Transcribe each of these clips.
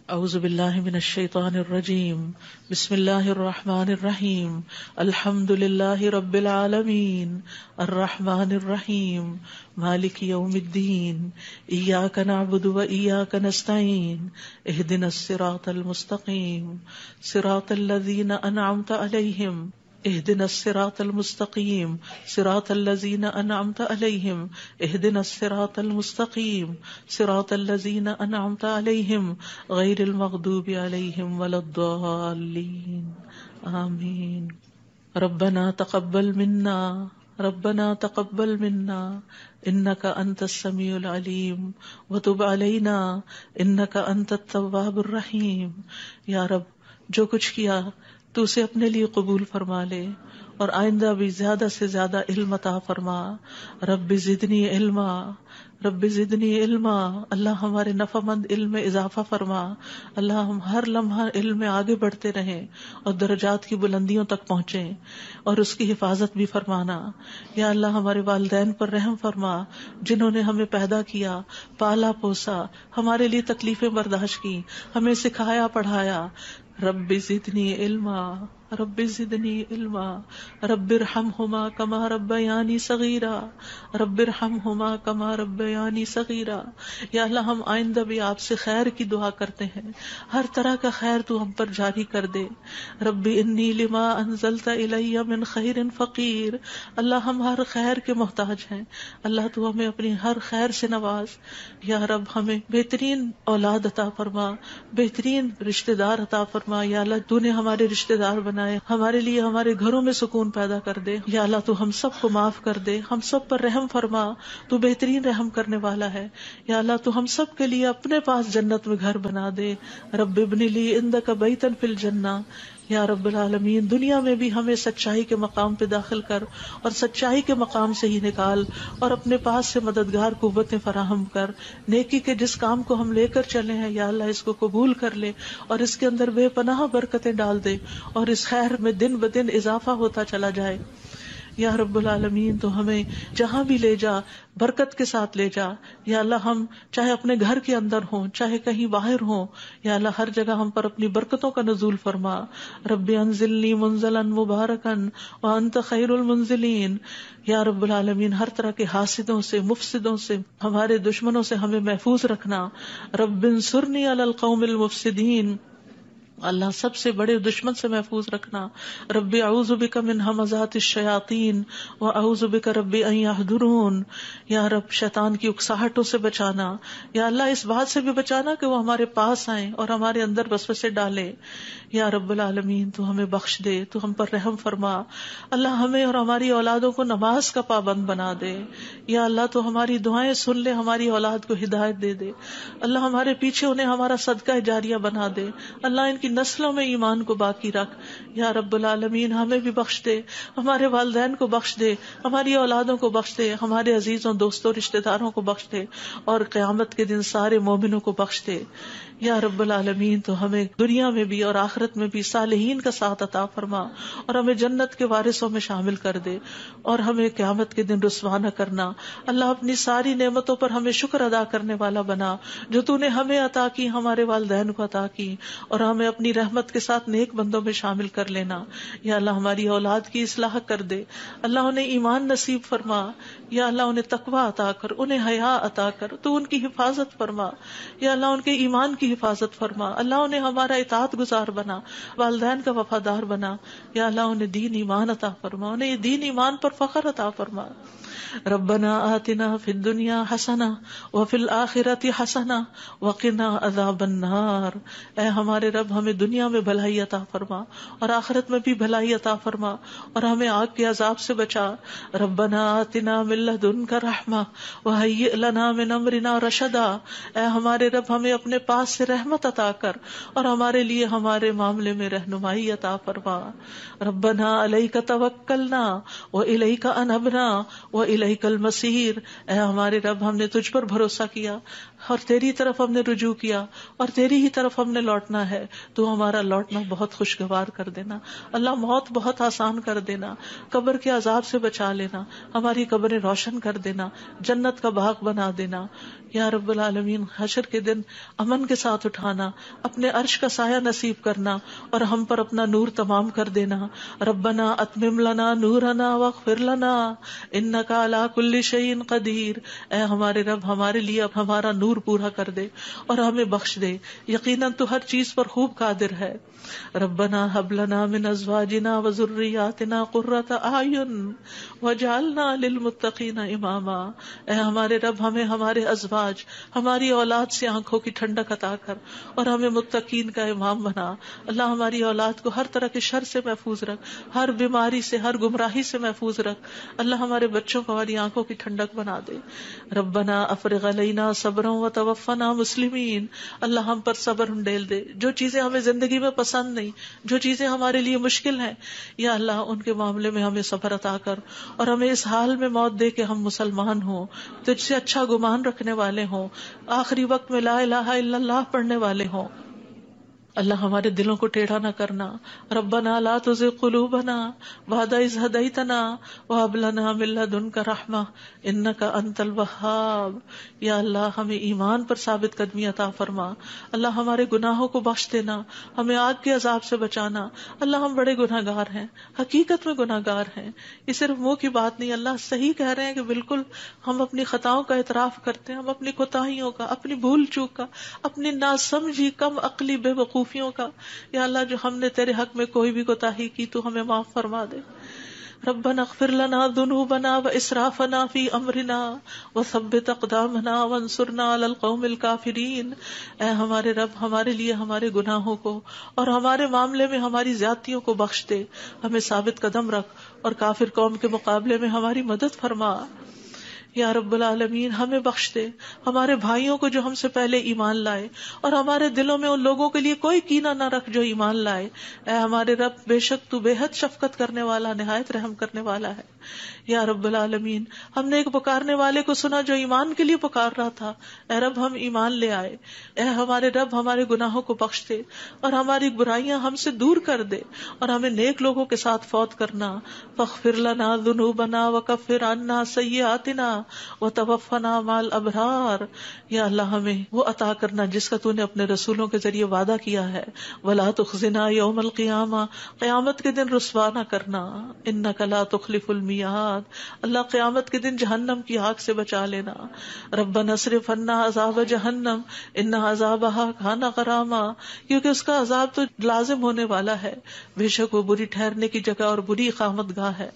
اعوذ باللہ من الشیطان الرجیم بسم اللہ الرحمن الرحیم الحمد للہ رب العالمین الرحمن الرحیم مالک یوم الدین ایاک نعبد و ایاک نستعین اہدنا الصراط المستقیم صراط الذین انعمت علیہم اہدنا الصراط المستقیم صراط الذین انعمت علیہم اہدنا الصراط المستقیم صراط الذین انعمت علیہم غیر المغضوب علیہم ولا الضالین آمین۔ ربنا تقبل منا انک انت السمیع العلیم وتب علینا انک انت التواب الرحیم۔ یا رب، جو کچھ کیا تو اسے اپنے لیے قبول فرما لے اور آئندہ بھی زیادہ سے زیادہ علم عطا فرما۔ رب زدنی علما، اللہ ہمارے نفع مند علم میں اضافہ فرما۔ اللہ ہم ہر لمحہ علم میں آگے بڑھتے رہیں اور درجات کی بلندیوں تک پہنچیں، اور اس کی حفاظت بھی فرمانا۔ یا اللہ ہمارے والدین پر رحم فرما، جنہوں نے ہمیں پیدا کیا، پالا پوسا، ہمارے لیے تکلیفیں برداشت کی، ہمیں سکھایا پڑھایا۔ رب زدنی علما رب ارحمہما کما ربیانی صغیرا یا اللہ ہم آئندہ بھی آپ سے خیر کی دعا کرتے ہیں، ہر طرح کا خیر تو ہم پر جاری کر دے۔ رب انی لما انزلت الی من خیر فقیر، اللہ ہم ہر خیر کے محتاج ہیں، اللہ تو ہمیں اپنی ہر خیر سے نواز۔ یا رب ہمیں بہترین اولاد عطا فرما، بہترین رشتہ دار عطا فرما۔ یا اللہ تو نے ہمارے رشتہ دار بنائے، ہمارے لیے ہمارے گھروں میں سکون پیدا کر دے۔ یا اللہ تو ہم سب کو معاف کر دے، ہم سب پر رحم فرما، تو بہترین رحم کرنے والا ہے۔ یا اللہ تو ہم سب کے لیے اپنے پاس جنت میں گھر بنا دے۔ رب ابن لی عندک بیتا فی الجنہ، یا رب العالمین دنیا میں بھی ہمیں سچائی کے مقام پہ داخل کر اور سچائی کے مقام سے ہی نکال، اور اپنے پاس سے مددگار قوتیں فراہم کر۔ نیکی کے جس کام کو ہم لے کر چلے ہیں یا اللہ اس کو قبول کر لے اور اس کے اندر بے پناہ برکتیں ڈال دے، اور اس خیر میں دن بدن اضافہ ہوتا چلا جائے۔ یا رب العالمین تو ہمیں جہاں بھی لے جا برکت کے ساتھ لے جا۔ یا اللہ ہم چاہے اپنے گھر کے اندر ہوں چاہے کہیں باہر ہوں، یا اللہ ہر جگہ ہم پر اپنی برکتوں کا نزول فرما۔ رب انزلنی منزلا مبارکا وانت خیر المنزلین۔ یا رب العالمین ہر طرح کے حاسدوں سے، مفسدوں سے، ہمارے دشمنوں سے ہمیں محفوظ رکھنا۔ رب انصرنی علی القوم المفسدین، اللہ سب سے بڑے دشمن سے محفوظ رکھنا۔ رب اعوذ بک من ہمزات الشیاطین واعوذ بک رب ان یحضرون۔ یا رب شیطان کی اکساہٹوں سے بچانا، یا اللہ اس بات سے بھی بچانا کہ وہ ہمارے پاس آئیں اور ہمارے اندر وسوسے ڈالے۔ یا رب العالمین تو ہمیں بخش دے، تو ہم پر رحم فرما۔ اللہ ہمیں اور ہماری اولادوں کو نماز کا پابند بنا دے۔ یا اللہ تو ہماری دعائیں سن لے، ہماری اولاد کو ہدایت دے دے۔ اللہ ہمارے پیچھے انہیں ہمارا صدقہ جاریہ بنا دے۔ اللہ ان کی نسلوں میں ایمان کو باقی رکھ۔ یا رب العالمین ہمیں بھی بخش دے، ہمارے والدین کو بخش دے، ہماری اولادوں کو بخش دے، ہمارے عزیزوں دوستوں رشتہ داروں کو بخش دے، اور قیامت کے دن سارے مومنوں کو بخش دے۔ یا رب العالمین تو ہمیں دنیا میں بھی اور آخرت میں بھی صالحین کا ساتھ عطا فرما، اور ہمیں جنت کے وارثوں میں شامل کر دے، اور ہمیں قیامت کے دن رسوا نہ کرنا۔ اللہ اپنی ساری نعمتوں پر ہمیں شکر ادا کرنے والا بنا، جو تو نے ہمیں عطا کی، ہمارے والدین کو عطا کی، اور ہمیں اپنی رحمت کے ساتھ نیک بندوں میں شامل کر لینا۔ یا اللہ ہماری اولاد کی اصلاح کر دے، اللہ انہیں ایمان نصیب فرما۔ یا اللہ انہیں تقویٰ عطا کر، انہیں حیا عطا کر، تو ان کی حفاظت فرما۔ یا اللہ ان کے ایمان کی حفاظت فرما، اللہ انہیں ہمارا اطاعت گزار بنا، والدین کا وفادار بنا۔ یا اللہ انہیں دین ایمان عطا فرما، انہیں دین ایمان پر فخر عطا فرما۔ ربنا آتنا فی الدنیا حسنہ وفی الآخرۃ حسنہ وقنا عذاب النار۔ اے ہمارے رب ہمیں دنیا میں بھلائی عطا فرما اور آخرت میں بھی بھلائی عطا فرما، اور ہمیں آگ کے عذاب سے بچا۔ ربنا آتنا من لدنک رحمہ وہیئ لنا من امرنا رشدا۔ اے ہمارے رب ہمیں اپنے پاس سے رحمت عطا کر اور ہمارے لیے ہمارے معاملے میں رہنمائی عطا فرما۔ ربنا علیک توکلنا والیک انبنا والیک المصیر۔ اے ہمارے رب ہم نے تجھ پر بھروسہ کیا، اور تیری طرف ہم نے رجوع کیا اور تیری ہی طرف ہم نے لوٹنا ہے. تو ہمارا لوٹنا بہت خوشگوار کر دینا. اللہ موت بہت آسان کر دینا, قبر کے عذاب سے بچا لینا, ہماری قبریں روشن کر دینا, جنت کا باغ بنا دینا. یا رب العالمین, حشر کے دن امن کے ساتھ اٹھانا, اپنے عرش کا سایہ نصیب کرنا اور ہم پر اپنا نور تمام کر دینا. ربنا اتمم لنا نورنا واغفر لنا انک علی کل شیء قدیر. اے ہمارے رب, ہمارے لیے اب ہمارا نور پورا کر دے اور ہمیں بخش دے, یقیناً تو ہر چیز پر خوب قادر ہے. ربنا هب لنا من ازواجنا وذرياتنا قرۃ اعین واجعلنا للمتقین اماما. اے ہمارے رب, ہمیں ہمارے ازواج, ہماری اولاد سے آنکھوں کی ٹھنڈک عطا کر اور ہمیں متقین کا امام بنا. اللہ ہماری اولاد کو ہر طرح کے شر سے محفوظ رکھ, ہر بیماری سے, ہر گمراہی سے محفوظ رکھ. اللہ ہمارے بچوں کو ہماری آنکھوں کی ٹھنڈک بنا دے. ربنا افرغ علینا صبرا وتوفنا مسلمین. اللہ ہم پر صبر انڈیل دے. جو چیزیں ہمیں زندگی میں پسند نہیں, جو چیزیں ہمارے لیے مشکل ہیں, یا اللہ ان کے معاملے میں ہمیں صبر عطا کر اور ہمیں اس حال میں موت دے کہ ہم مسلمان ہوں, تجھ سے اچھا گمان رکھنے والے ہوں, آخری وقت میں لا الہ الا اللہ پڑھنے والے ہوں. اللہ ہمارے دلوں کو ٹیڑھا نہ کرنا. ربنا لا تزغ قلوبنا بعد اذ ہدیتنا وہب لنا من لدنک رحمہ انک انت الوہاب. یا اللہ ہمیں ایمان پر ثابت قدمی عطا فرما. اللہ ہمارے گناہوں کو بخش دینا, ہمیں آگ کے عذاب سے بچانا. اللہ ہم بڑے گناہ گار ہیں, حقیقت میں گناہ گار ہیں, یہ صرف منہ کی بات نہیں. اللہ صحیح کہہ رہے ہیں کہ بالکل ہم اپنی خطاؤں کا اعتراف کرتے ہیں, ہم اپنی کوتاہیوں کا, اپنی بھول چوک کا, اپنی ناسمجھی کم عقلی بے وقوفیوں کا. یا اللہ جو ہم نے تیرے حق میں کوئی بھی کوتاہی کی تو ہمیں معاف فرما دے. ربنا اغفر لنا ذنوبنا واسرافنا فی امرنا وثبت اقدامنا وانصرنا علی القوم الکافرین. اے ہمارے رب, ہمارے لیے ہمارے گناہوں کو اور ہمارے معاملے میں ہماری زیادتیوں کو بخش دے, ہمیں ثابت قدم رکھ اور کافر قوم کے مقابلے میں ہماری مدد فرما. یا رب العالمین, ہمیں بخش دے, ہمارے بھائیوں کو جو ہم سے پہلے ایمان لائے, اور ہمارے دلوں میں ان لوگوں کے لیے کوئی کینہ نہ رکھ جو ایمان لائے. اے ہمارے رب, بے شک تو بے حد شفقت کرنے والا, نہایت رحم کرنے والا ہے. یا رب العالمین, ہم نے ایک پکارنے والے کو سنا جو ایمان کے لیے پکار رہا تھا. اے رب, ہم ایمان لے آئے. اے ہمارے رب, ہمارے گناہوں کو بخش دے اور ہماری برائیاں ہم سے دور کر دے اور ہمیں نیک لوگوں کے ساتھ فوت کرنا. فاغفر لنا ذنوبنا وکفر عنا سیئاتنا وتوفنا مع الابرار. یا اللہ, ہمیں وہ عطا کرنا جس کا تو نے اپنے رسولوں کے ذریعے وعدہ کیا ہے. ولا تخزنا یوم القیامہ, قیامت کے دن رسوا نہ کرنا. انک لا تخلف المیعاد, اللہ قیامت کے دن جہنم کی آگ سے بچا لینا. ربنا اصرف عنا عذاب جہنم ان عذابها کان غراما, کیونکہ اس کا عذاب تو لازم ہونے والا ہے, بے شک وہ بری ٹھہرنے کی جگہ اور بری اقامت گاہ ہے.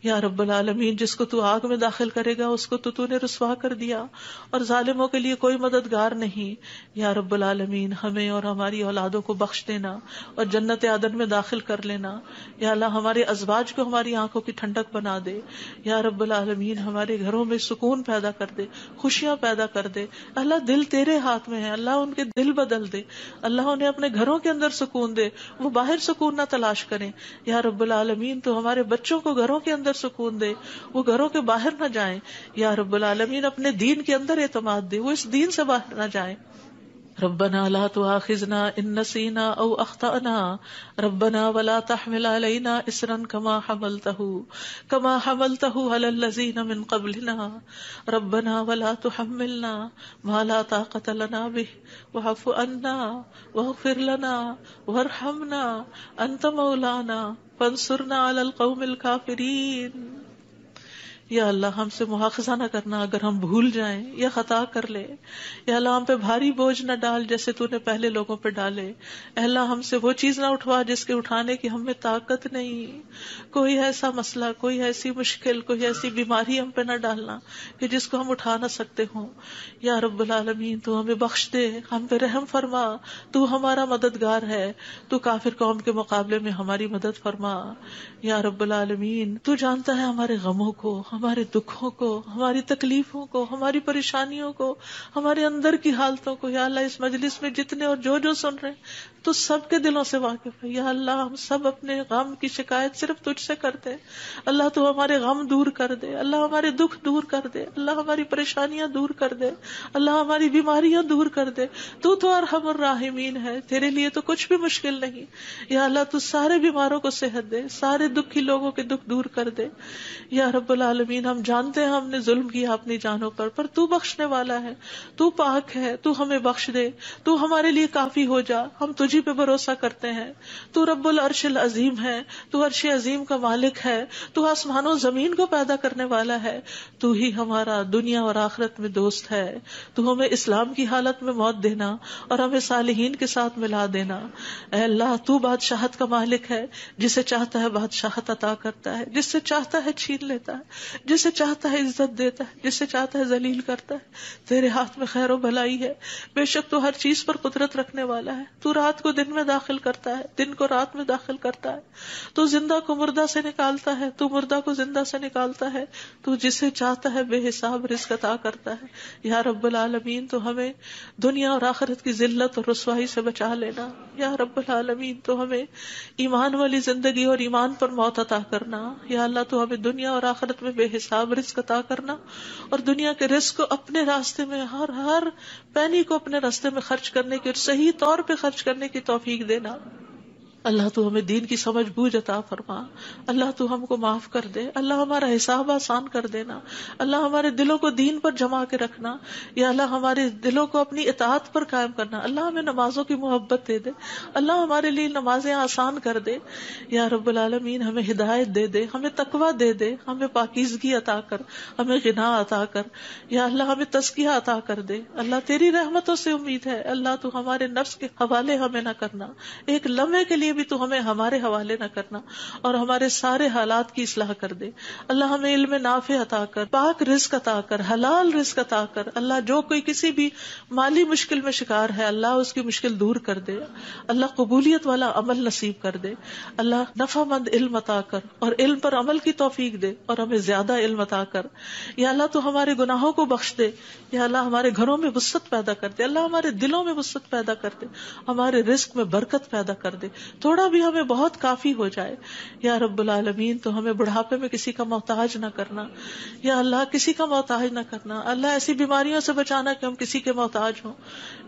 یا رب العالمین, جس کو تو آگ میں داخل کرے گا اس کو تو نے رسوا کر دیا, اور ظالموں کے لیے کوئی مددگار نہیں. یا رب العالمین, ہمیں اور ہماری اولادوں کو بخش دینا اور جنت عدن میں داخل کر لینا. یا اللہ, ہمارے ازواج کو ہماری آنکھوں کی ٹھنڈک بنا دے. یا رب العالمین, ہمارے گھروں میں سکون پیدا کر دے, خوشیاں پیدا کر دے. اللہ, دل تیرے ہاتھ میں ہے, اللہ ان کے دل بدل دے. اللہ انہیں اپنے گھروں کے اندر سکون دے, وہ باہر سکون نہ تلاش کریں. یا رب العالمین, تو ہمارے بچوں کو گھروں کے اندر سکون دے, وہ گھروں کے باہر نہ جائیں. یا رب العالمین, اپنے دین کے اندر اعتماد دے, وہ اس دین سے باہر نہ جائیں. ربنا لا تؤاخذنا ان نسینا او اخطأنا ربنا ولا تحمل علينا اصرا كما حملته على الذين من قبلنا ربنا ولا تحملنا ما لا طاقة لنا به واعف عنا واغفر لنا وارحمنا انت مولانا فانصرنا على القوم الكافرين. یا اللہ, ہم سے مواخذہ نہ کرنا اگر ہم بھول جائیں یا خطا کر لے. یا اللہ, ہم پہ بھاری بوجھ نہ ڈال جیسے تو نے پہلے لوگوں پہ ڈالے. اے اللہ, ہم سے وہ چیز نہ اٹھوا جس کے اٹھانے کی ہم میں طاقت نہیں. کوئی ایسا مسئلہ, کوئی ایسی مشکل, کوئی ایسی بیماری ہم پہ نہ ڈالنا کہ جس کو ہم اٹھا نہ سکتے ہوں. یا رب العالمین, تو ہمیں بخش دے, ہم پہ رحم فرما, تو ہمارا مددگار ہے, تو کافر قوم کے مقابلے میں ہماری مدد فرما. یا رب العالمین, تو جانتا ہے ہمارے غموں کو, ہمارے دکھوں کو، ہماری تکلیفوں کو، ہماری پریشانیوں کو، ہمارے اندر کی حالتوں کو. یا اللہ اس مجلس میں جتنے اور جو سن رہے ہیں تو سب کے دلوں سے واقف ہے. یا اللہ ہم سب اپنے غم کی شکایت صرف تجھ سے کرتے ہیں. اللہ تو ہمارے غم دور کر دے، اللہ ہمارے دکھ دور کر دے، اللہ ہماری پریشانیاں دور کر دے، اللہ ہماری بیماریاں دور کر دے. تو ارحم الراحمین ہے، تیرے لیے تو کچھ بھی مشکل نہیں. یا اللہ تو سارے بیماروں کو صحت دے، سارے دکھی لوگوں کے دکھ دور کر دے. یا رب العالمین ہم جانتے ہیں ہم نے ظلم کیا اپنی جانوں پر تو بخشنے والا ہے، تو پاک ہے، تو ہمیں بخش دے، تو ہمارے لیے کافی ہو جا. ہم تجھی پہ بھروسہ کرتے ہیں. تو رب العرش العظیم ہے، تو عرش عظیم کا مالک ہے، تو آسمان و زمین کو پیدا کرنے والا ہے. تو ہی ہمارا دنیا اور آخرت میں دوست ہے. تو ہمیں اسلام کی حالت میں موت دینا اور ہمیں صالحین کے ساتھ ملا دینا. اے اللہ تو بادشاہت کا مالک ہے، جسے چاہتا ہے بادشاہت عطا کرتا ہے، جس سے چاہتا ہے چھین لیتا ہے، جسے چاہتا ہے عزت دیتا ہے، جسے چاہتا ہے ذلیل کرتا ہے. تیرے ہاتھ میں خیر و بھلائی ہے. بے شک تو ہر چیز پر قدرت رکھنے والا ہے. تو رات کو دن میں داخل کرتا ہے، دن کو رات میں داخل کرتا ہے. تو زندہ کو مردہ سے نکالتا ہے، تو مردہ کو زندہ سے نکالتا ہے. تو جسے چاہتا ہے بے حساب رزق عطا کرتا ہے. یا رب العالمین تو ہمیں دنیا اور آخرت کی ذلت اور رسوائی سے بچا لینا. یا رب العالمین تو ہمیں ایمان والی زندگی اور ایمان پر موت عطا کرنا. یا اللہ تو ہمیں دنیا اور آخرت میں بے حساب رزق عطا کرنا، اور دنیا کے رزق کو اپنے راستے میں ہر پینی کو اپنے راستے میں خرچ کرنے کی اور صحیح طور پہ خرچ کرنے کی توفیق دینا. اللہ تو ہمیں دین کی سمجھ بوجھ عطا فرما. اللہ تو ہم کو معاف کر دے. اللہ ہمارا حساب آسان کر دینا. اللہ ہمارے دلوں کو دین پر جما کے رکھنا. یا اللہ ہمارے دلوں کو اپنی اطاعت پر قائم کرنا. اللہ ہمیں نمازوں کی محبت دے دے. اللہ ہمارے لیے نمازیں آسان کر دے. یا رب العالمین ہمیں ہدایت دے دے، ہمیں تقویٰ دے دے، ہمیں پاکیزگی عطا کر، ہمیں غنا عطا کر. یا اللہ ہمیں تزکیہ عطا کر دے. اللہ تیری رحمتوں سے امید ہے. اللہ تو ہمارے نفس کے حوالے ہمیں نہ کرنا، ایک لمحے کے لیے بھی تو ہمیں ہمارے حوالے نہ کرنا، اور ہمارے سارے حالات کی اصلاح کر دے. اللہ ہمیں علم نافع عطا کر، پاک رزق عطا کر، حلال رزق عطا کر. اللہ جو کوئی کسی بھی مالی مشکل میں شکار ہے، اللہ اس کی مشکل دور کر دے. اللہ قبولیت والا عمل نصیب کر دے. اللہ نفع مند علم عطا کر، اور علم پر عمل کی توفیق دے، اور ہمیں زیادہ علم عطا کر. یا اللہ تو ہمارے گناہوں کو بخش دے. یا اللہ ہمارے گھروں میں وسعت پیدا کر دے. اللہ ہمارے دلوں میں وسعت پیدا کر دے، ہمارے رزق میں برکت پیدا کر دے. تھوڑا بھی ہمیں بہت کافی ہو جائے. یا رب العالمین تو ہمیں بڑھاپے میں کسی کا محتاج نہ کرنا. یا اللہ کسی کا محتاج نہ کرنا. اللہ ایسی بیماریوں سے بچانا کہ ہم کسی کے محتاج ہوں.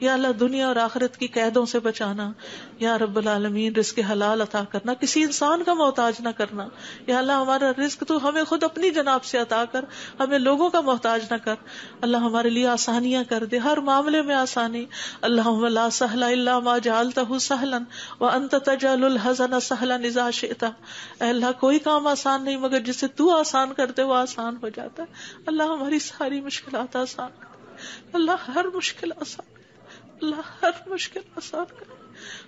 یا اللہ دنیا اور آخرت کی قیدوں سے بچانا. یا رب العالمین رزق حلال عطا کرنا، کسی انسان کا محتاج نہ کرنا. یا اللہ ہمارا رزق تو ہمیں خود اپنی جناب سے عطا کر، ہمیں لوگوں کا محتاج نہ کر. اللہ ہمارے لیے آسانیاں کر دے، ہر معاملے میں آسانی. اللہم لا سہل الا ما جعلتہ سہلا وانت تجعل الحزن سہلا اذا شئت. اے اللہ کوئی کام آسان نہیں مگر جسے تو آسان کرتے وہ آسان ہو جاتا ہے. اللہ ہماری ساری مشکلات آسان کر. اللہ ہر مشکل آسان کر. اللہ ہر مشکل آسان کر.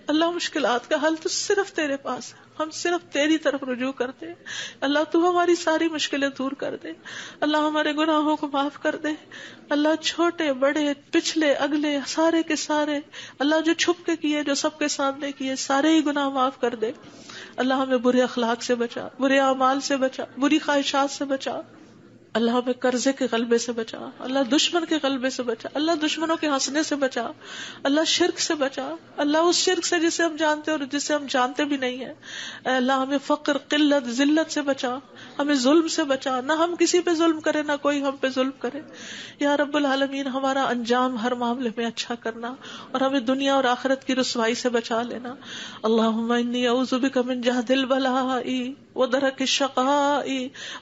اللہ مشکلات کا حل تو صرف تیرے پاس ہے، ہم صرف تیری طرف رجوع کرتے ہیں. اللہ تو ہماری ساری مشکلیں دور کر دے. اللہ ہمارے گناہوں کو معاف کر دے. اللہ چھوٹے بڑے پچھلے اگلے سارے کے سارے، اللہ جو چھپ کے کیے جو سب کے سامنے کیے، سارے ہی گناہ معاف کر دے. اللہ ہمیں برے اخلاق سے بچا، برے اعمال سے بچا، بری خواہشات سے بچا. اللہ ہمیں قرضے کے غلبے سے بچا. اللہ دشمن کے غلبے سے بچا. اللہ دشمنوں کے ہنسنے سے بچا. اللہ شرک سے بچا. اللہ اس شرک سے جسے ہم جانتے اور جسے ہم جانتے بھی نہیں ہیں. اے اللہ ہمیں فقر، قلت، ذلت سے بچا. ہمیں ظلم سے بچا، نہ ہم کسی پہ ظلم کرے نہ کوئی ہم پہ ظلم کرے. یا رب العالمین ہمارا انجام ہر معاملے میں اچھا کرنا، اور ہمیں دنیا اور آخرت کی رسوائی سے بچا لینا. اللہم انی اعوذ بک من جہد البلاء ودرک الشقاء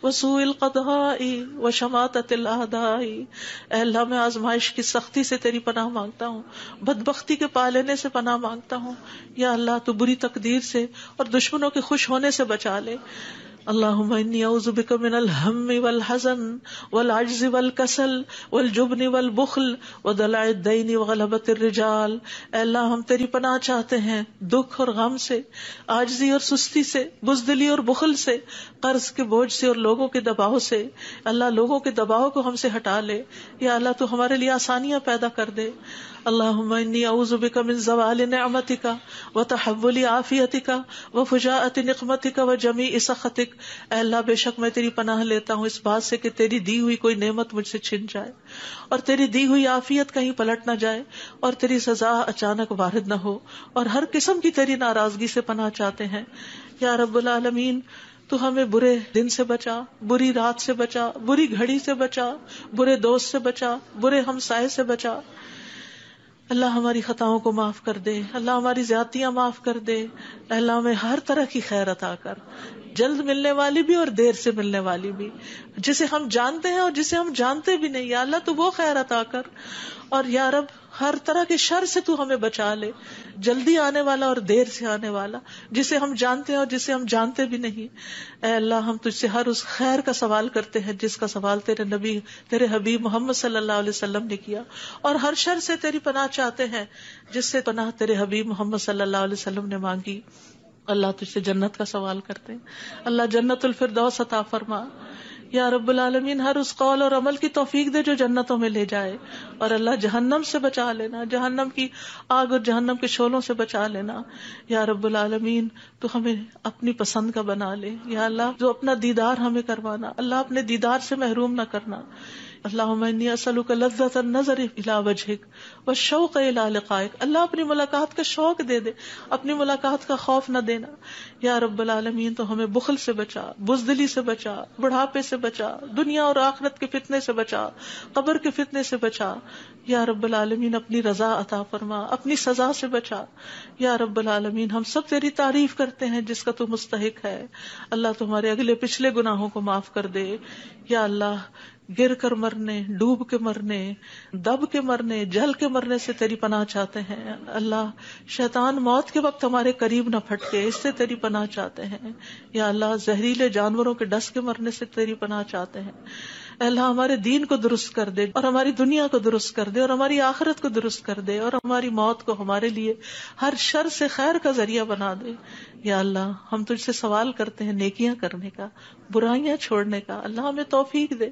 وسوء القضاء وشماتۃ الاعداء. اے اللہ میں آزمائش کی سختی سے تیری پناہ مانگتا ہوں، بدبختی کے پا لینے سے پناہ مانگتا ہوں. یا اللہ تو بری تقدیر سے اور دشمنوں کے خوش ہونے سے بچا لے. اللہم انی اعوذ بک من الہم والحزن والعجز والکسل والجبن والبخل ودلع الدین وغلبۃ الرجال. اے اللہ ہم تیری پناہ چاہتے ہیں دکھ اور غم سے، عاجزی اور سستی سے، بزدلی اور بخل سے، قرض کے بوجھ سے اور لوگوں کے دباؤ سے. اللہ لوگوں کے دباؤ کو ہم سے ہٹا لے. یا اللہ تو ہمارے لیے آسانیاں پیدا کر دے. اللہم انی اعوذ بک من زوال نعمتک وتحول عافیتک وفجاءۃ نقمتک وجمیع سخطک اے اللہ بے شک میں تیری پناہ لیتا ہوں اس بات سے کہ تیری دی ہوئی کوئی نعمت مجھ سے چھن جائے اور تیری دی ہوئی عافیت کہیں پلٹ نہ جائے اور تیری سزا اچانک وارد نہ ہو، اور ہر قسم کی تیری ناراضگی سے پناہ چاہتے ہیں یا رب العالمین۔ تو ہمیں برے دن سے بچا، بری رات سے بچا، بری گھڑی سے بچا، برے دوست سے بچا، برے ہمسائے سے بچا۔ اللہ ہماری خطاؤں کو معاف کر دے، اللہ ہماری زیادتیاں معاف کر دے، اللہ ہمیں ہر طرح کی خیر عطا کر، جلد ملنے والی بھی اور دیر سے ملنے والی بھی، جسے ہم جانتے ہیں اور جسے ہم جانتے بھی نہیں، یا اللہ تو وہ خیر عطا کر، اور یا رب ہر طرح کے شر سے تو ہمیں بچا لے، جلدی آنے والا اور دیر سے آنے والا، جسے ہم جانتے ہیں اور جسے ہم جانتے بھی نہیں۔ اے اللہ ہم تجھ سے ہر اس خیر کا سوال کرتے ہیں جس کا سوال تیرے نبی، تیرے حبیب محمد صلی اللہ علیہ وسلم نے کیا، اور ہر شر سے تیری پناہ چاہتے ہیں جس سے پناہ تیرے حبیب محمد صلی اللہ علیہ وسلم نے مانگی۔ اللہ تجھ سے جنت کا سوال کرتے ہیں، اللہ جنت الفردوس عطا فرما یا رب العالمین، ہر اس قول اور عمل کی توفیق دے جو جنتوں میں لے جائے، اور اللہ جہنم سے بچا لینا، جہنم کی آگ اور جہنم کے شعلوں سے بچا لینا یا رب العالمین۔ تو ہمیں اپنی پسند کا بنا لے یا اللہ، جو اپنا دیدار ہمیں کروانا، اللہ اپنے دیدار سے محروم نہ کرنا۔ اللہم انی اسألک لذۃ النظر الی وجہک والشوق الی لقائک، اللہ اپنی ملاقات کا شوق دے دے، اپنی ملاقات کا خوف نہ دینا یا رب العالمین۔ تو ہمیں بخل سے بچا، بزدلی سے بچا، بڑھاپے سے بچا، دنیا اور آخرت کے فتنے سے بچا، قبر کے فتنے سے بچا یا رب العالمین۔ اپنی رضا عطا فرما، اپنی سزا سے بچا یا رب العالمین۔ ہم سب تیری تعریف کرتے ہیں جس کا تو مستحق ہے، اللہ تمہارے اگلے پچھلے گناہوں کو معاف کر دے یا اللہ۔ گر کر مرنے، ڈوب کے مرنے، دب کے مرنے، جل کے مرنے سے تیری پناہ چاہتے ہیں اللہ۔ شیطان موت کے وقت ہمارے قریب نہ پھٹکے، اس سے تیری پناہ چاہتے ہیں یا اللہ۔ زہریلے جانوروں کے ڈس کے مرنے سے تیری پناہ چاہتے ہیں اے اللہ۔ ہمارے دین کو درست کر دے اور ہماری دنیا کو درست کر دے اور ہماری آخرت کو درست کر دے، اور ہماری موت کو ہمارے لیے ہر شر سے خیر کا ذریعہ بنا دے یا اللہ۔ ہم تجھ سے سوال کرتے ہیں نیکیاں کرنے کا، برائیاں چھوڑنے کا، اللہ ہمیں توفیق دے،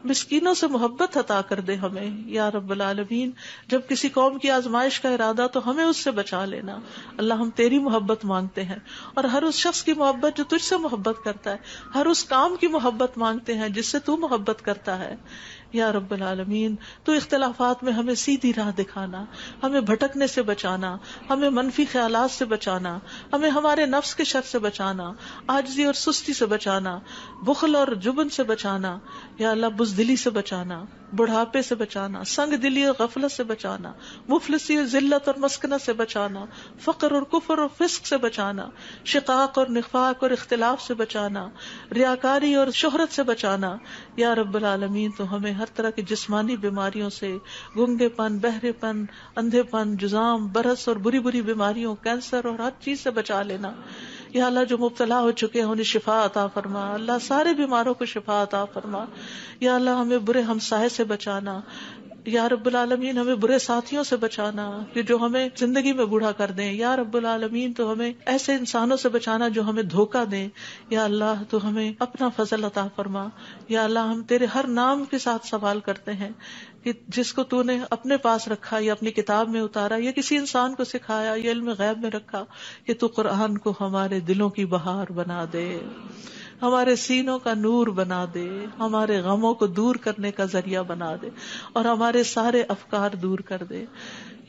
مسکینوں سے محبت عطا کر دے ہمیں یا رب العالمین۔ جب کسی قوم کی آزمائش کا ارادہ تو ہمیں اس سے بچا لینا اللہ۔ ہم تیری محبت مانگتے ہیں اور ہر اس شخص کی محبت جو تجھ سے محبت کرتا ہے، ہر اس کام کی محبت مانگتے ہیں جس سے تو محبت کرتا ہے یا رب العالمین۔ تو اختلافات میں ہمیں سیدھی راہ دکھانا، ہمیں بھٹکنے سے بچانا، ہمیں منفی خیالات سے بچانا، ہمیں ہمارے نفس کے شر سے بچانا، عاجزی اور سستی سے بچانا، بخل اور جبن سے بچانا یا اللہ، بزدلی سے بچانا، بڑھاپے سے بچانا، سنگ دلی اور غفلت سے بچانا، مفلسی اور ذلت اور مسکنت سے بچانا، فقر اور کفر اور فسق سے بچانا، شقاق اور نفاق اور اختلاف سے بچانا، ریاکاری اور شہرت سے بچانا یا رب العالمین۔ تو ہمیں ہر طرح کی جسمانی بیماریوں سے، گنگے پن، بہرے پن، اندھے پن، جزام، برس اور بری بری بیماریوں، کینسر اور ہر چیز سے بچا لینا یا اللہ۔ جو مبتلا ہو چکے ہیں انہیں شفا عطا فرما اللہ، سارے بیماروں کو شفا عطا فرما یا اللہ۔ ہمیں برے ہمسائے سے بچانا یا رب العالمین، ہمیں برے ساتھیوں سے بچانا کہ جو ہمیں زندگی میں بوڑھا کر دیں یا رب العالمین۔ تو ہمیں ایسے انسانوں سے بچانا جو ہمیں دھوکہ دیں یا اللہ۔ تو ہمیں اپنا فضل عطا فرما یا اللہ۔ ہم تیرے ہر نام کے ساتھ سوال کرتے ہیں کہ جس کو تو نے اپنے پاس رکھا یا اپنی کتاب میں اتارا یا کسی انسان کو سکھایا یا علم غیب میں رکھا، کہ تو قرآن کو ہمارے دلوں کی بہار بنا دے، ہمارے سینوں کا نور بنا دے، ہمارے غموں کو دور کرنے کا ذریعہ بنا دے اور ہمارے سارے افکار دور کر دے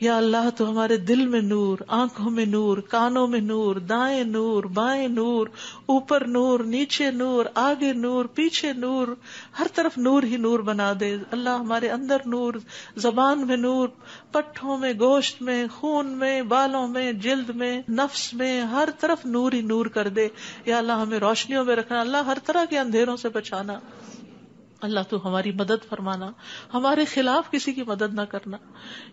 یا اللہ۔ تو ہمارے دل میں نور، آنکھوں میں نور، کانوں میں نور، دائیں نور، بائیں نور، اوپر نور، نیچے نور، آگے نور، پیچھے نور، ہر طرف نور ہی نور بنا دے اللہ۔ ہمارے اندر نور، زبان میں نور، پٹھوں میں، گوشت میں، خون میں، بالوں میں، جلد میں، نفس میں، ہر طرف نور ہی نور کر دے یا اللہ۔ ہمیں روشنیوں میں رکھنا اللہ، ہر طرح کے اندھیروں سے بچانا اللہ۔ تو ہماری مدد فرمانا، ہمارے خلاف کسی کی مدد نہ کرنا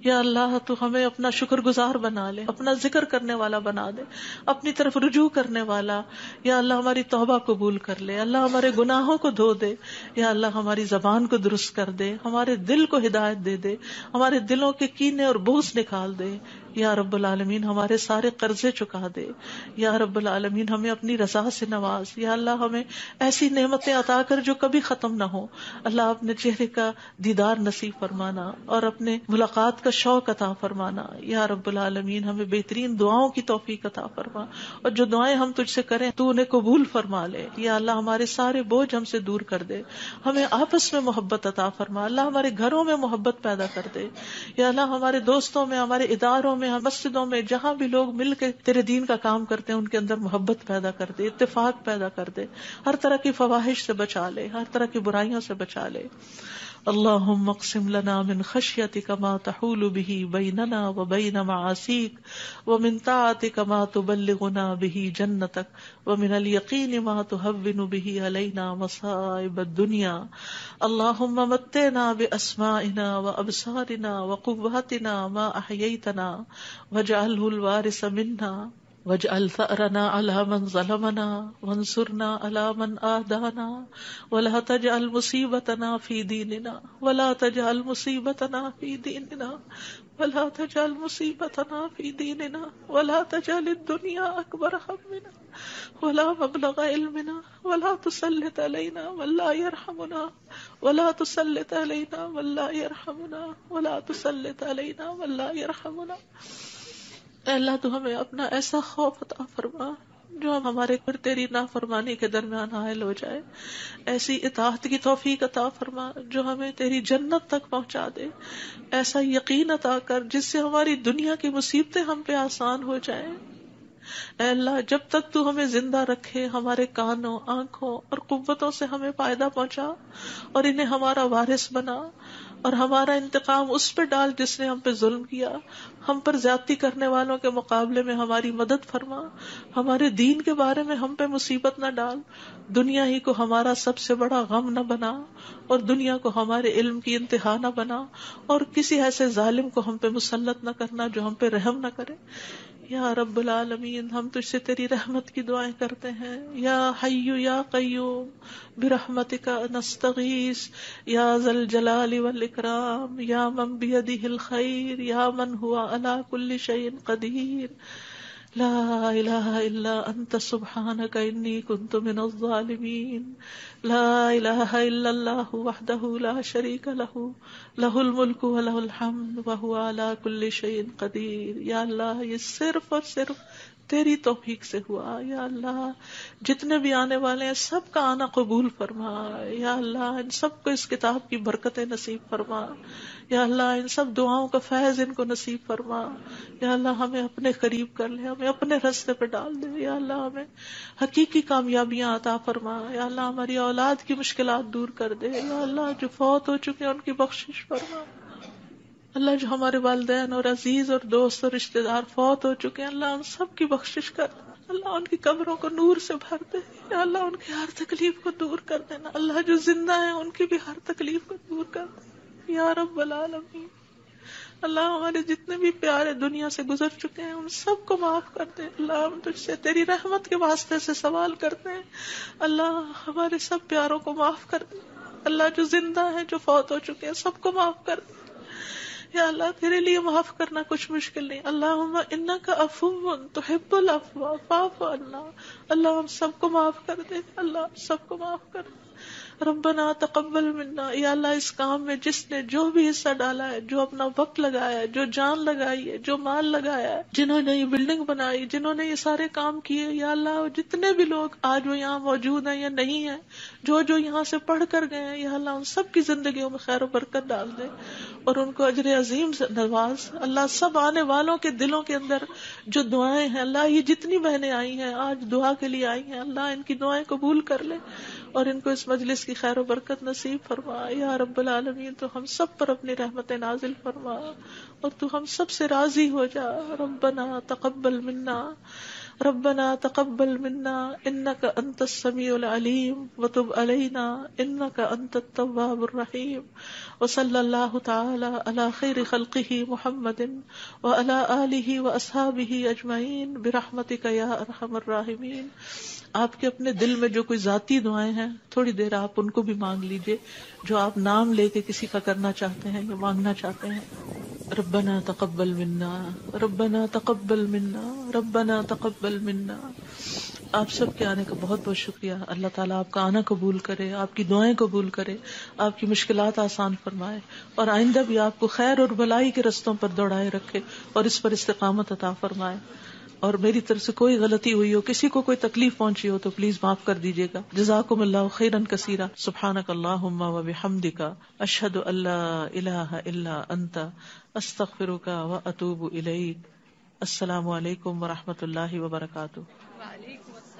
یا اللہ۔ تو ہمیں اپنا شکر گزار بنا لے، اپنا ذکر کرنے والا بنا دے، اپنی طرف رجوع کرنے والا یا اللہ۔ ہماری توبہ قبول کر لے اللہ، ہمارے گناہوں کو دھو دے یا اللہ۔ ہماری زبان کو درست کر دے، ہمارے دل کو ہدایت دے دے، ہمارے دلوں کے کینے اور بغض نکال دے یا رب العالمین ہمارے سارے قرضے چکا دے. یا رب العالمین ہمیں اپنی رضا سے نواز. یا اللہ ہمیں ایسی نعمتیں عطا کر جو کبھی ختم نہ ہو. اللہ اپنے چہرے کا دیدار نصیب فرمانا اور اپنے ملاقات کا شوق عطا فرمانا. یا رب العالمین ہمیں بہترین دعاؤں کی توفیق عطا فرما, اور جو دعائیں ہم تجھ سے کریں تو انہیں قبول فرما لے. یا اللہ ہمارے سارے بوجھ ہم سے دور کر دے, ہمیں آپس میں محبت عطا فرما. اللہ ہمارے گھروں میں محبت پیدا کر دے. یا اللہ ہمارے دوستوں میں, ہمارے اداروں میں, مسجدوں میں, جہاں بھی لوگ مل کے تیرے دین کا کام کرتے ہیں ان کے اندر محبت پیدا کر دے, اتفاق پیدا کر دے, ہر طرح کی فواحش سے بچا لے, ہر طرح کی برائیوں سے بچا لے. اللہم اقسم لنا من خشیتک ما تحول به بیننا وبین معاصیک, ومن طاعتک ما تبلغنا به جنتک, ومن الیقین ما تهون به علینا مصائب الدنیا. اللہم متعنا باسمائنا وابصارنا وقواتنا ما احییتنا واجعله الوارث منا, واجعل ثأرنا على من ظلمنا وانصرنا على من آدانا, ولا تجعل مصیبتنا في دیننا, ولا تجعل مصیبتنا في دیننا, ولا تجعل مصیبتنا في دیننا, ولا تجعل الدنيا أكبر همنا ولا مبلغ علمنا, ولا تسلط علينا من لا يرحمنا, ولا تسلط علينا من لا يرحمنا, ولا تسلط علينا من لا يرحمنا. اے اللہ تو ہمیں اپنا ایسا خوف عطا فرما جو ہمارے اور تیری نافرمانی کے درمیان حائل ہو جائے, ایسی اطاعت کی توفیق عطا فرما جو ہمیں تیری جنت تک پہنچا دے, ایسا یقین عطا کر جس سے ہماری دنیا کی مصیبتیں ہم پہ آسان ہو جائیں. اے اللہ جب تک تو ہمیں زندہ رکھے ہمارے کانوں, آنکھوں اور قوتوں سے ہمیں فائدہ پہنچا اور انہیں ہمارا وارث بنا, اور ہمارا انتقام اس پہ ڈال جس نے ہم پہ ظلم کیا. ہم پر زیادتی کرنے والوں کے مقابلے میں ہماری مدد فرما, ہمارے دین کے بارے میں ہم پہ مصیبت نہ ڈال, دنیا ہی کو ہمارا سب سے بڑا غم نہ بنا, اور دنیا کو ہمارے علم کی انتہا نہ بنا, اور کسی ایسے ظالم کو ہم پہ مسلط نہ کرنا جو ہم پہ رحم نہ کرے. یا رب العالمین ہم تجھ سے تیری رحمت کی دعائیں کرتے ہیں. یا حی یا قیوم برحمتک نستغیث, یا ذا الجلال والاکرام, یا من بیدہ الخیر, یا من ہوا علی کل شیء قدیر, لا الہ الا انت سبحانک انی کنت من الظالمین, لا الہ الا اللہ وحدہ لا شریک لہ, لہ الملک ولہ الحمد وہو علی کل شیء قدیر. یا اللہ یہ صرف اور صرف تیری توفیق سے ہوا. یا اللہ جتنے بھی آنے والے ہیں سب کا آنا قبول فرما. یا اللہ ان سب کو اس کتاب کی برکتیں نصیب فرما. یا اللہ ان سب دعاؤں کا فیض ان کو نصیب فرما. یا اللہ ہمیں اپنے قریب کر لے, ہمیں اپنے راستے پہ ڈال دے. یا اللہ ہمیں حقیقی کامیابیاں عطا فرما. یا اللہ ہماری اولاد کی مشکلات دور کر دے. یا اللہ جو فوت ہو چکے ہیں ان کی بخشش فرما. اللہ جو ہمارے والدین اور عزیز اور دوست اور رشتہ دار فوت ہو چکے ہیں اللہ ان سب کی بخشش کر دے. اللہ ان کی قبروں کو نور سے بھر دے. یا اللہ ان کی ہر تکلیف کو دور کر دینا. اللہ جو زندہ ہیں ان کی بھی ہر تکلیف کو دور کر دے. یا رب العالمین اللہ ہمارے جتنے بھی پیارے دنیا سے گزر چکے ہیں ان سب کو معاف کر دے. اللہ ہم تجھ سے تیری رحمت کے واسطے سے سوال کرتے ہیں, اللہ ہمارے سب پیاروں کو معاف کر دے. اللہ جو زندہ ہیں جو فوت ہو چکے ہیں سب کو معاف کر دے. یا اللہ تیرے لیے معاف کرنا کچھ مشکل نہیں. اللہم انک عفو تحب العفو فاعف عنا. اللہ ہم سب کو معاف کر دے. اللہ سب کو معاف کر دے. ربنا تقبل منا. یا اللہ اس کام میں جس نے جو بھی حصہ ڈالا ہے, جو اپنا وقت لگایا ہے, جو جان لگائی ہے, جو مال لگایا ہے, جنہوں نے یہ بلڈنگ بنائی, جنہوں نے یہ سارے کام کیے, یا اللہ جتنے بھی لوگ آج وہ یہاں موجود ہیں یا نہیں ہیں, جو یہاں سے پڑھ کر گئے ہیں, یا اللہ ان سب کی زندگیوں میں خیر و برکت ڈال دے اور ان کو اجر عظیم سے نواز. اللہ سب آنے والوں کے دلوں کے اندر جو دعائیں ہیں, اللہ یہ جتنی بہنیں آئی ہیں آج دعا کے لیے آئی ہیں, اللہ ان کی دعائیں قبول کر لے اور ان کو اس مجلس کی خیر و برکت نصیب فرما. یا رب العالمین تو ہم سب پر اپنی رحمت نازل فرما اور تو ہم سب سے راضی ہو جا. ربنا تقبل منا, ربنا تقبل منا انك انت السميع العليم وتب علينا انك انت التواب الرحيم. وصلى الله تعالى على خير خلقه محمد وعلى آله واصحابه اجمعين برحمتك يا ارحم الراحمين. آپ کے اپنے دل میں جو کوئی ذاتی دعائیں ہیں تھوڑی دیر آپ ان کو بھی مانگ لیجئے جو آپ نام لے کے کسی کا کرنا چاہتے ہیں یا مانگنا چاہتے ہیں. ربنا تقبل منا، ربنا تقبل منا، ربنا تقبل منا. آپ سب کے آنے کا بہت بہت شکریہ. اللہ تعالیٰ آپ کا آنا قبول کرے، آپ کی دعائیں قبول کرے، آپ کی مشکلات آسان فرمائے، اور آئندہ بھی آپ کو خیر اور بھلائی کے رستوں پر دوڑائے رکھے اور اس پر استقامت عطا فرمائے. اور میری طرف سے کوئی غلطی ہوئی ہو، کسی کو کوئی تکلیف پہنچی ہو تو پلیز معاف کر دیجیے گا. جزاکم اللہ خیرا کثیرا. سبحانک اللہم و بحمدک، اشہد ان لا الہ الا انت، استغفرک و اتوب الیک. السلام علیکم و رحمۃ اللہ وبرکاتہ. وعلیکم السلام.